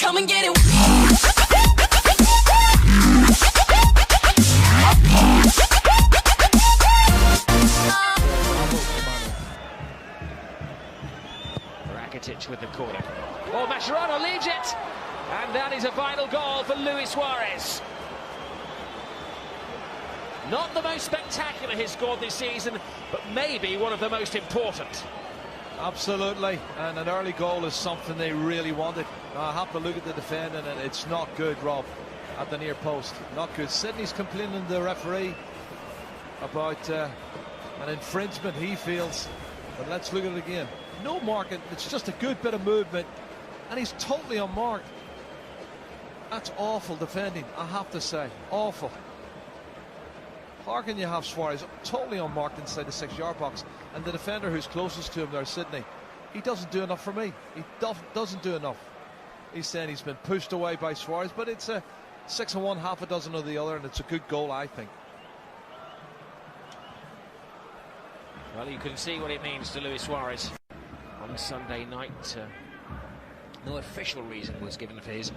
come and get it. Rakitic with the corner. Oh, Mascherano leads it, and that is a vital goal for Luis Suarez. Not the most spectacular he's scored this season, but maybe one of the most important. Absolutely, and an early goal is something they really wanted. I have to look at the defending, and it's not good, Rob, at the near post. Not good. Sydney's complaining to the referee about an infringement he feels, but let's look at it again. No marking, it's just a good bit of movement, and he's totally unmarked. That's awful defending, I have to say. Awful. How can you have Suarez totally unmarked inside the 6-yard box, and the defender who's closest to him there, Sydney, he doesn't do enough for me. He doesn't do enough. He's saying he's been pushed away by Suarez, but it's a 6 on one, half a dozen of the other, and it's a good goal, I think. Well, you can see what it means to Luis Suarez. On Sunday night, no official reason was given for his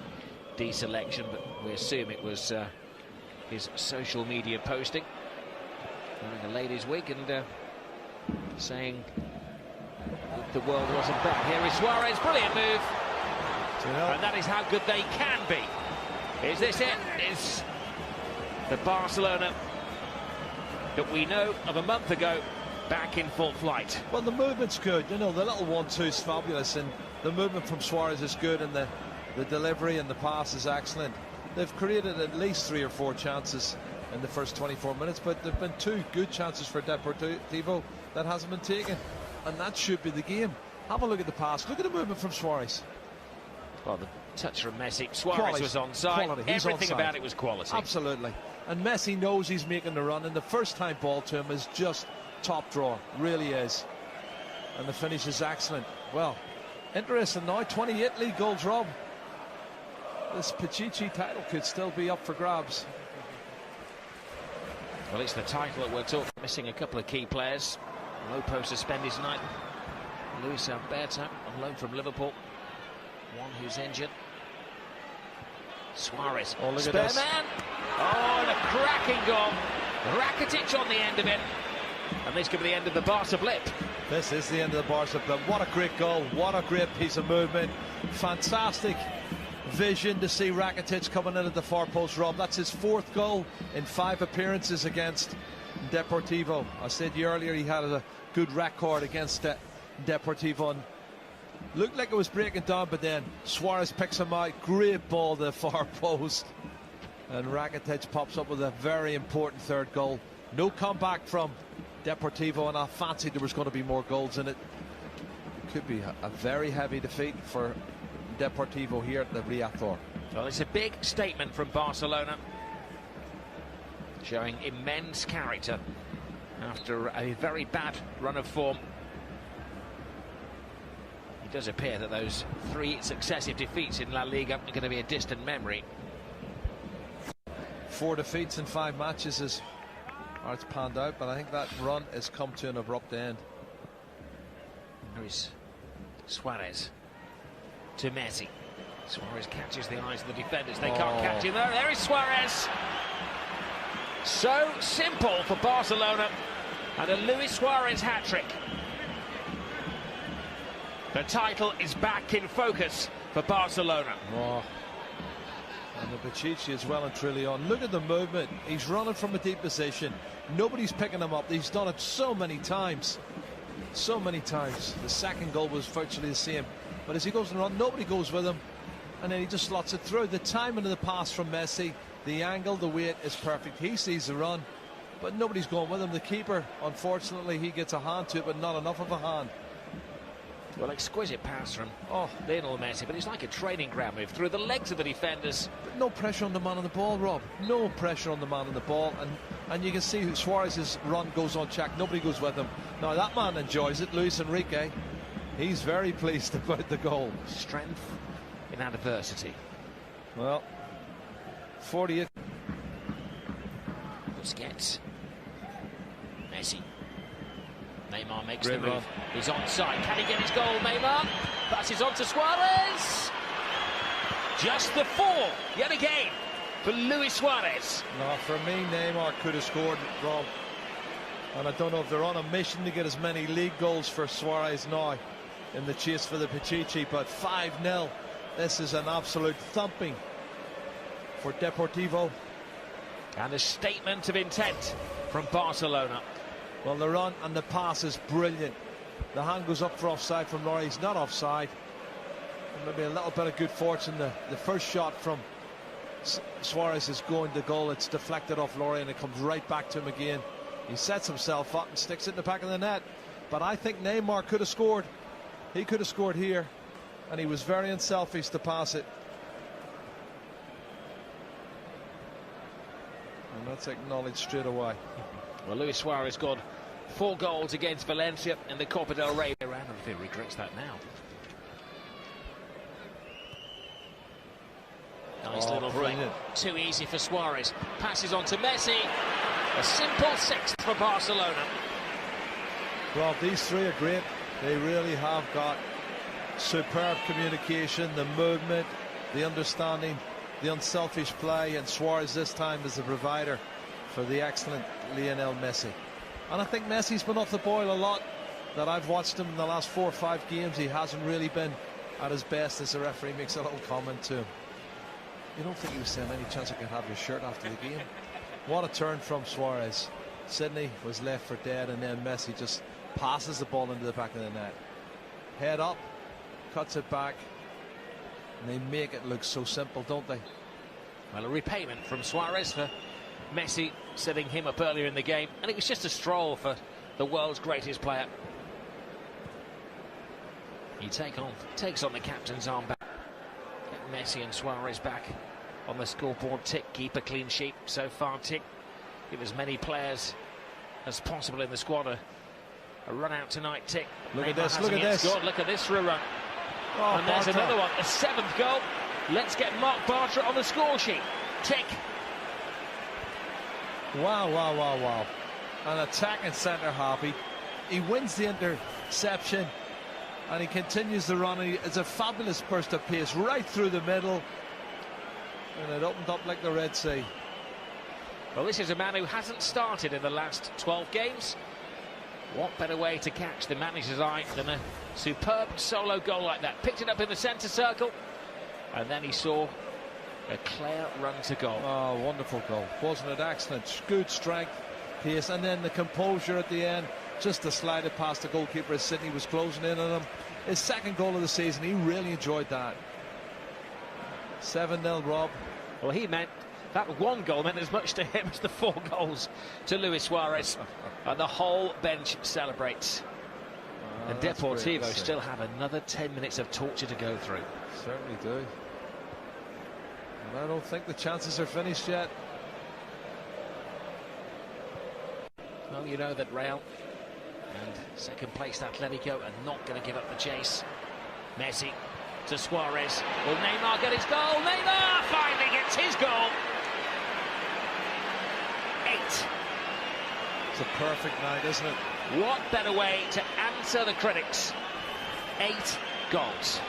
deselection, but we assume it was his social media posting during the ladies' week and saying the world wasn't back. Here is Suarez, brilliant move, and that is how good they can be. Is this it? Is the Barcelona that we know of a month ago back in full flight? Well, the movement's good, you know, the little 1-2 is fabulous, and the movement from Suarez is good, and the delivery and the pass is excellent. They've created at least 3 or 4 chances in the first 24 minutes, but there have been 2 good chances for Deportivo that hasn't been taken, and that should be the game. Have a look at the pass, look at the movement from Suarez. Well, the touch from Messi, Suarez Quality. was onside. Everything onside. about it was quality. Absolutely, and Messi knows he's making the run, and the first time ball to him is just top drawer, really is, and the finish is excellent. Well, interesting now, 28 league goals, Rob. This Pichichi title could still be up for grabs. Well, it's the title that we're talking. Missing a couple of key players. Lopo suspended tonight. Luis Alberto on loan from Liverpool. One who's injured. Suarez. Oh, look spare at this. man. Oh, and a cracking goal. Rakitic on the end of it. And this could be the end of the Barca blip. This is the end of the Barca blip. What a great goal. What a great piece of movement. Fantastic vision to see Rakitic coming in at the far post, Rob. That's his 4th goal in 5 appearances against Deportivo. I said earlier he had a good record against Deportivo, and looked like it was breaking down, but then Suarez picks him out. Great ball to the far post, and Rakitic pops up with a very important 3rd goal. No comeback from Deportivo, and I fancied there was going to be more goals in it. It could be a very heavy defeat for Deportivo here at the Riazor. Well, it's a big statement from Barcelona, showing immense character after a very bad run of form. It does appear that those 3 successive defeats in La Liga are going to be a distant memory. 4 defeats in 5 matches is how it's panned out, but I think that run has come to an abrupt end. There is Suarez to Messi. Suarez catches the eyes of the defenders. They can't catch him there. There is Suarez. So simple for Barcelona, and a Luis Suarez hat-trick. The title is back in focus for Barcelona. And the Pichichi is well and truly on. Look at the movement. He's running from a deep position. Nobody's picking him up. He's done it so many times. So many times. The 2nd goal was virtually the same. But as he goes and run, nobody goes with him, and then he just slots it through. The timing of the pass from Messi, the angle, the weight is perfect. He sees the run, but nobody's going with him. The keeper, unfortunately, he gets a hand to it, but not enough of a hand. Well, exquisite pass from Lionel Messi, but it's like a training ground move through the legs of the defenders. But no pressure on the man on the ball, Rob. No pressure on the man on the ball, and you can see Suarez's run goes unchecked. Nobody goes with him. Now that man enjoys it, Luis Enrique. He's very pleased about the goal. Strength in adversity. Well, 48. Busquets. Messi. Neymar makes the move. He's onside. Can he get his goal, Neymar? Passes on to Suarez. Just the fall, yet again, for Luis Suarez. No, for me, Neymar could have scored, Rob. And I don't know if they're on a mission to get as many league goals for Suarez now in the chase for the Pichichi, but 5-0. This is an absolute thumping for Deportivo. And a statement of intent from Barcelona. Well, the run and the pass is brilliant. The hand goes up for offside from Laurie. He's not offside. And maybe a little bit of good fortune. The first shot from Suarez is going to goal. It's deflected off Laurie and it comes right back to him again. He sets himself up and sticks it in the back of the net. But I think Neymar could have scored. He could have scored here. And he was very unselfish to pass it. And that's acknowledged straight away. Well, Luis Suarez got 4 goals against Valencia in the Copa del Rey. I don't know if he regrets that now. Nice little break. Too easy for Suarez. Passes on to Messi. A simple 6th for Barcelona. Well, these three are great. They really have got superb communication, the movement, the understanding, the unselfish play, and Suarez this time is the provider for the excellent Lionel Messi. And I think Messi's been off the boil a lot. That I've watched him in the last 4 or 5 games, he hasn't really been at his best, as the referee makes a little comment to him. You don't think he was saying any chance I could have your shirt after the game? What a turn from Suarez. Sydney was left for dead, and then Messi just passes the ball into the back of the net. Head up, cuts it back, and they make it look so simple, don't they? Well, a repayment from Suarez for Messi setting him up earlier in the game, and it was just a stroll for the world's greatest player. He takes on the captain's arm back. Get Messi and Suarez back on the scoreboard. Tick, keep a clean sheet so far. Tick, give as many players as possible in the squad a run out tonight. Tick. Look at this, look at this. Scored. Look at this for a run. Oh, and there's another one, a 7th goal. Let's get Mark Bartra on the score sheet. Tick. Wow, wow, wow, wow. An attacking centre half. He wins the interception and he continues the run. It's a fabulous burst of pace right through the middle, and it opened up like the Red Sea. Well, this is a man who hasn't started in the last 12 games. What better way to catch the manager's eye than a superb solo goal like that? Picked it up in the centre circle, and then he saw a clear run to goal. Oh, wonderful goal. Wasn't it excellent? Good strength, pace, and then the composure at the end. Just to slide it past the goalkeeper as Sydney was closing in on him. His 2nd goal of the season, he really enjoyed that. 7-0, Rob. Well, he meant that 1 goal meant as much to him as the 4 goals to Luis Suarez. And the whole bench celebrates. And Deportivo still have another 10 minutes of torture to go through. Certainly do. And I don't think the chances are finished yet. Well, you know that Real and 2nd placed Atletico are not going to give up the chase. Messi to Suarez. Will Neymar get his goal? Neymar finally gets his goal. 8. It's a perfect night, isn't it? What better way to answer the critics? 8 goals.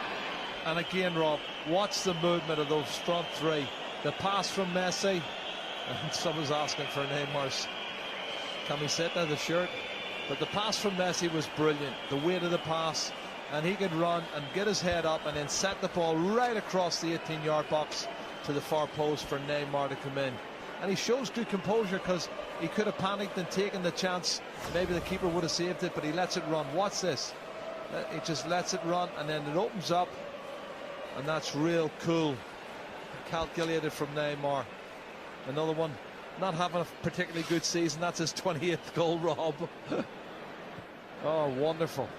And again, Rob, watch the movement of those front three. The pass from Messi, and someone's asking for Neymar's camiseta, the shirt. But the pass from Messi was brilliant. The weight of the pass, and he could run and get his head up and then set the ball right across the 18-yard box to the far post for Neymar to come in. And he shows good composure, because he could have panicked and taken the chance. Maybe the keeper would have saved it, but he lets it run. Watch this. He just lets it run, and then it opens up, and that's real cool. Calculated from Neymar. Another one. Not having a particularly good season. That's his 28th goal, Rob. Oh, wonderful.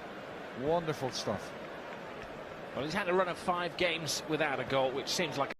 Wonderful stuff. Well, he's had a run of 5 games without a goal, which seems like